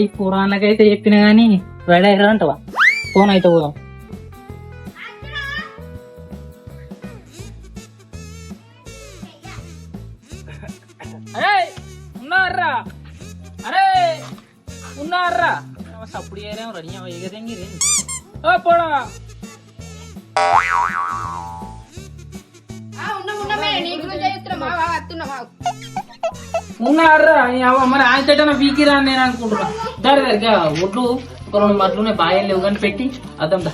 ఈ పురాణాలకైతే చెప్పినా గానీ రెడీ అయ్యారా అంటవా? ఫోన్ అయితే పోదాం. అరే ఉన్నారా? అరే ఉన్నారా? అప్పుడు ఏరేం రెడీ ఎగదంగి పోడా ఉన్నారా? మరి ఆయన చెట్టు వీకిరా అని నేను అనుకుంటున్నా. దాని ఒడ్లు ఒక 2 మడ్లునే బాగా లేవు కానీ పెట్టి అర్థం దా.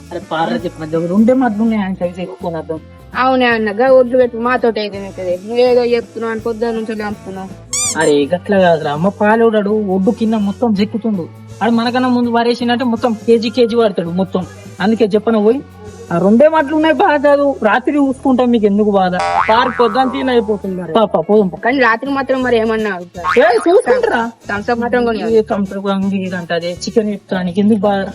అరే పార్రా చెప్పిన 2 మడ్లున్నాయి ఆయన సైజ్ ఎక్కువ అర్థం. అవునే అన్నగా ఒడ్లు పెట్టు మాతో అయితే నువ్వేదో చెప్తున్నావు అని పొద్దున్న నుంచి అనుకున్నావు. అరే గట్లా కాదురా, అమ్మ పాలోడాడు ఒడ్డు కింద మొత్తం చెక్కుతుండు. అది మనకన్నా ముందు వారేసిందంటే మొత్తం కేజీ వాడతాడు మొత్తం. అందుకే చెప్పను పోయి ఆ 2 మట్లు ఉన్నాయి బాధ. రాత్రి చూసుకుంటాం, మీకు ఎందుకు బాధ? పార్క్ పొద్దున తీన అయిపోతుంది. పాప పోదాం. కానీ రాత్రి మాత్రం మరి ఏమన్నా చూసుకుంటారా? థమ్స్అప్ మాత్రం కొని అంటే చికెన్ చెప్తానికి ఎందుకు బాధ?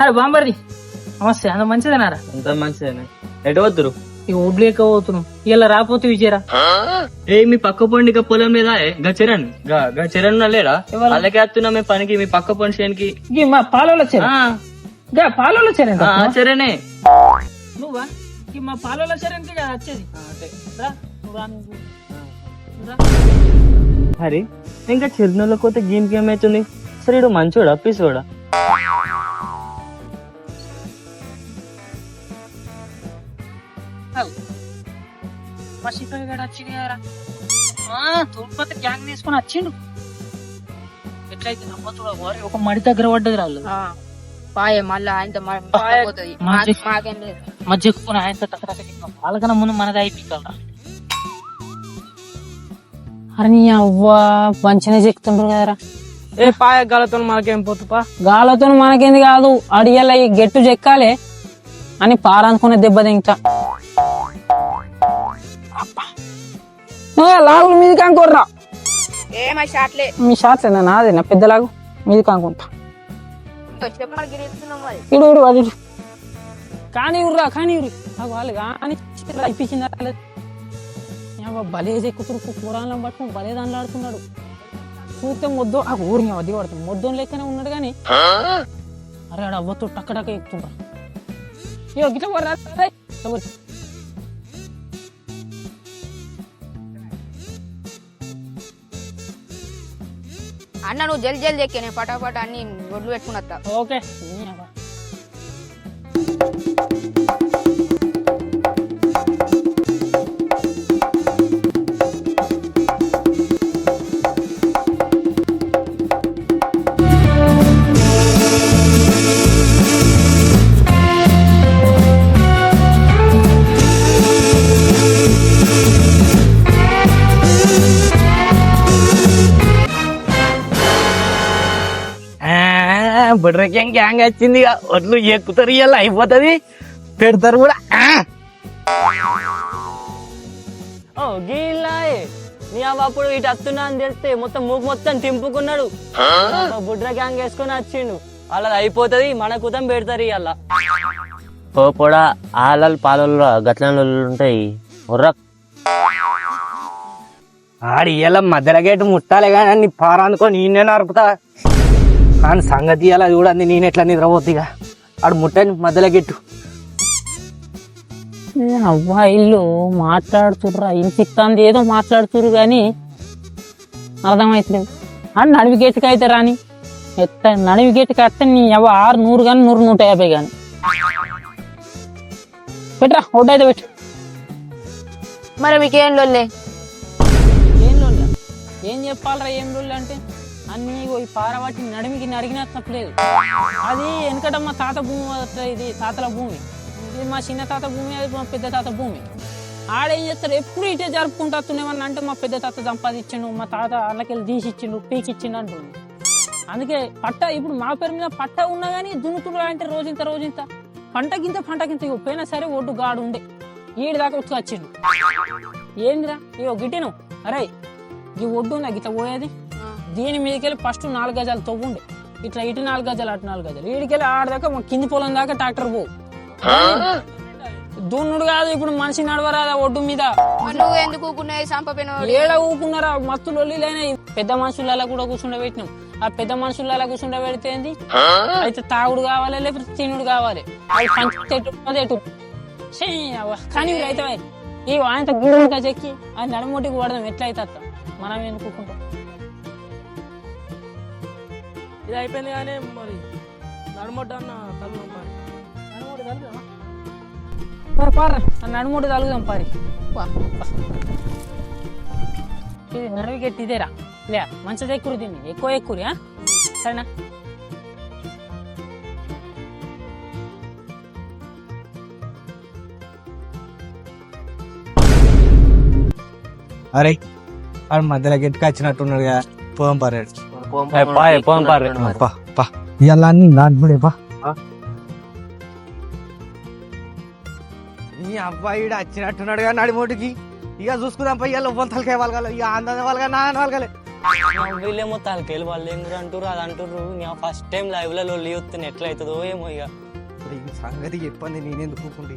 అరే బాంబర్ది నమస్తే. అంత మంచిదేనారా? అంత మంచిదేనా? ఎటు వద్దురు? ఇక ఒడ్లు ఎక్క పోతున్నాం. ఇలా రాకపోతే విజయరా ఏ మీ పక్క పండిక పొలం లేదా గచరణ్ గచరణ్ లేడా? అలాగే వస్తున్నా మేము పనికి మీ పక్క పండికి మా పాలలో పాలలో చరణే నువ్వా? మా పాలలో చరణ్కి వచ్చేది. హరి ఇంకా చిరునూళ్ళ కొత్త గేమ్ ఏమైతుంది? సరే ఇడు మంచోడా పీసోడా? మా శిఖర్ గడ వచ్చింది కదరా, తోడ్పతి గ్యాంగ్ తీసుకుని వచ్చిండు. ఎట్లయితే నమ్మతుడు ఒక మడి దగ్గర పడ్డది రాళ్ళు పాయ మళ్ళీ ఆయనతో మజ్జెక్కుని ఆయనతో వాళ్ళకన్నా ముందు మనది అయిపోయిందా? అరే నీ అవ్వ మంచిగా చెక్తుండ్రు కదరా. ఏ పాయ గాలతో మనకేం పోతుపా? గాలతో మనకేంది కాదు, అడిగేలా ఈ గెట్టు చెక్కాలే అని పారానుకునే దెబ్బ తింటా. లాగులు మీది కానుకోర్రా. మీ షాట్లేనా? నాదేనా పెద్ద లాగు మీది కానుకుంటా. ఇడు అది కానీ ఉర్రా కానీ వాళ్ళు కానీ అయిపోయిందా? భలే ఎక్కుతురు పురాణం పట్టుకుని భలే దానిలో ఆడుతున్నాడు. చూస్తే మొద్దు ఆ ఊరిని వద్ది పడుతుంది. మొద్దు లెక్కనే ఉన్నాడు కానీ అరే ఆడ అవ్వతో టక్కడక్క ఎక్కుతుండ్రా. ఇగో గిట్ల పోరా అన్న. నువ్వు జల్ది ఎక్కే నేను పటాపట అన్ని ఒడ్లు పెట్టుకుని వస్తా. ఓకే. బుడ్రకేం గ్యాంగ్ వచ్చింది. ఒడ్లు ఎక్కుతారు, ఇలా అయిపోతుంది, పెడతారు కూడా. నీ అప్పుడు ఇటు వస్తున్నా అని తెలిస్తే మొత్తం మూకు మొత్తం తింపుకున్నాడు. బుడ్ర గ్యాంగ్ వేసుకొని వచ్చిండు. వాళ్ళది అయిపోతుంది, మన కుతం పెడతారు ఇవాళ. పోడా ఆలలు పాలలు గట్ల ఉంటాయి. ఆడి ఇలా మధ్యలో గేటు ముట్టాలి కానీ నీ పారానుకొని నేనే నరుపుతా. కానీ సంగతి అలా చూడండి, నేను ఎట్లా నిద్రపోతుందిగా. ఆడు ముట్టని మధ్యలో గెట్టు. అవ్వాయిల్లు మాట్లాడుతుర్రా, ఇంటిస్తాంది ఏదో మాట్లాడుతురు కానీ అర్థమవుతలేదు. అని నడివి గేటుకి అయితే రాని నడివి గేటుకి వస్తే నీ 600 కానీ 100 150 కానీ పెట్టరా. ఒడ్డు అయితే పెట్టు. మరి మీకేం లొల్లే? ఏం లొల్ల? ఏం చెప్పాలరా ఏం లొల్లి అంటే అన్ని ఈ పారబట్టి నడిమికి నరిగినా తప్పలేదు. అది వెనకట మా తాత భూమి, ఇది తాతల భూమి, ఇది మా చిన్న తాత భూమి, అది మా పెద్ద తాత భూమి. ఆడేం చేస్తారు, ఎప్పుడు ఇటే జరుపుకుంటూ వస్తున్నామని అంటే మా పెద్ద తాత సంపాదించిండు, మా తాత అన్నకెళ్ళి తీసిచ్చిండు, పీకిచ్చిండు అంటుండు. అందుకే పట్ట ఇప్పుడు మా పేరు మీద పట్ట ఉన్నా కానీ దున్నుతుడు అంటే రోజంత పంటకింత పోయినా సరే ఒడ్డు గాడు ఉండే. ఈడి దాకా వచ్చిండు. ఏందిరా ఇగో గిట్టెను, అరే ఈ ఒడ్డు ఉందా గిట్లా పోయేది, దీని మీదకెళ్ళి ఫస్ట్ 4 గజాలు తవ్వుండే, ఇట్లా ఇటు 4 గజాలు అటు 4 గజాలు, ఈడికెళ్ళి ఆడదాకా కింది పొలం దాకా ట్రాక్టర్ పోవు. దున్నుడు కాదు ఇప్పుడు మనిషి నడవరాదా ఒడ్డు మీద. నువ్వు ఎందుకు ఊకున్నాయి సంపపోయిన ఏడ ఊకున్నారా, మత్తు లొల్లిలైనా. పెద్ద మనుషులలో కూడా కూర్చుండబెట్టినాం, ఆ పెద్ద మనుషులలో కూర్చుండబెడితే ఏంది, అయితే తాగుడు కావాలి లేకపోతే తినుడు కావాలి, అది పంచేటు కానీ అయితే ఈ ఆయనతో గుడిగా చెక్కి ఆ నడుమొట్టికి పడదాం, ఎట్లయితే అత్త మనం ఎందుకు ఊకుంటాం. ఇది అయిపోయింది కానీ మరి నడుమొడ్డు అన్న తల్లు నడుమొట్టు తలుగుదామా, పారా నడుమొట్టు తలుగుదాం పారి. ఇది నడువి గట్టి ఇదేరా, లే మంచిది ఎక్కువ తిని ఎక్కువ ఎక్కువ సరేనా. అరే ఆడు మధ్యలో గట్టికి వచ్చినట్టున్నాడు కదా, పోం పర్యాడు ఇవాళ అన్ని నాటుబడే పా. ఈ అబ్బాయి వచ్చినట్టున్నాడు కదా నడిమోటికి, ఇక చూసుకుందాం పై ఇవాళ తలకాయ వాళ్ళ ఇక ఆందోళన వాళ్ళగా నా వాళ్ళగలే. వీళ్ళేమో తలకేళ్ళు వాళ్ళు ఏం అంటారు అది అంటారు. నేను ఫస్ట్ టైం లైవ్ లో లొల్లి వస్తుంది, ఎట్లయితుందో ఏమో. ఇక ఈ సంగతి చెప్పండి నేనెందుకు ఊరుకుంటే.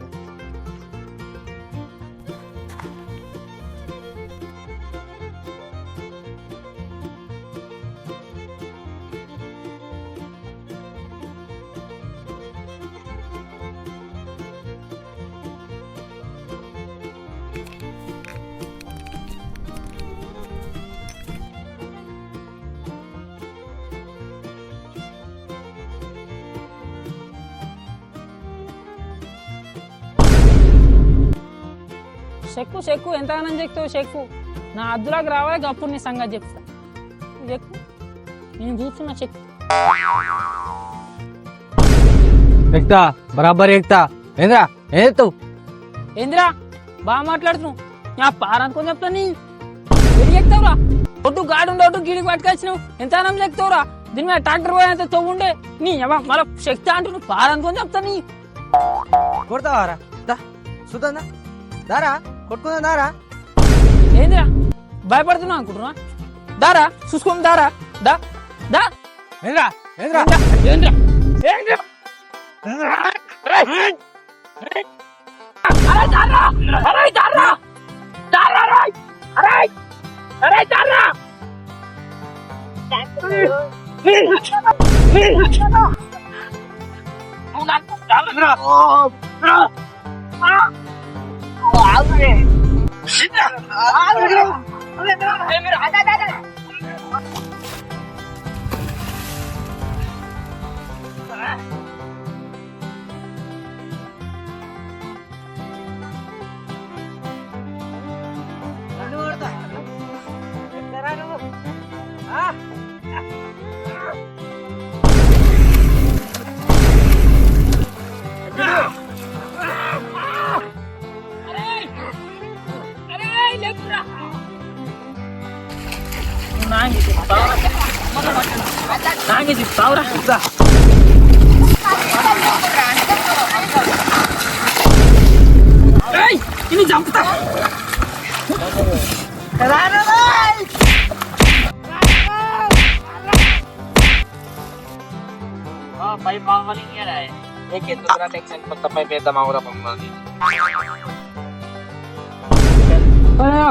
చెక్కు చెక్కు ఎంతగానో చెక్తావు చెక్కు, నా అద్దులాకి రావాలి అప్పుడు నీ సంగతి చెప్తా. చెక్కు నేను చూస్తున్నా చెక్కు. ఎక్కుతా బరాబర్ ఎక్కుతా. ఏంద్రా ఏతావు ఏందిరా బాగా మాట్లాడుతున్నావు, నా పారనుకొని చెప్తా. నీ ఎడికి ఎక్కుతావురా, ఒడ్డు గాడుండొడ్డు గిడికి పట్టుకొచ్చినావు, ఎంత అనం చెక్తావురా, దీని మీద ట్రాక్టర్ పోయేంత తవ్వుండే నీ మళ్ళీ శక్తి అంటున్నావు, పారనుకొని చెప్తా. నీ కొడతావారా సుతందా దారా కొట్టుకుందా దారా. ఏందిరా భయపడుతున్నావు అనుకుంటున్నా, దారా చూసుకోండి దారా దా దా. ఏంద్రా ఏంద్రా ఏంద్రా ఏంద్రా నాకే చెప్తావురా ఇది చంపుతా.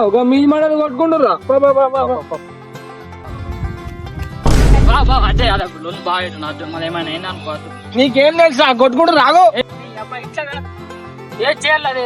ఒక మీ మడలు కొట్టుకుంటురా. నీకేం తెలుసా కొట్టుకుంటూ రాగో ఏ చేయాలి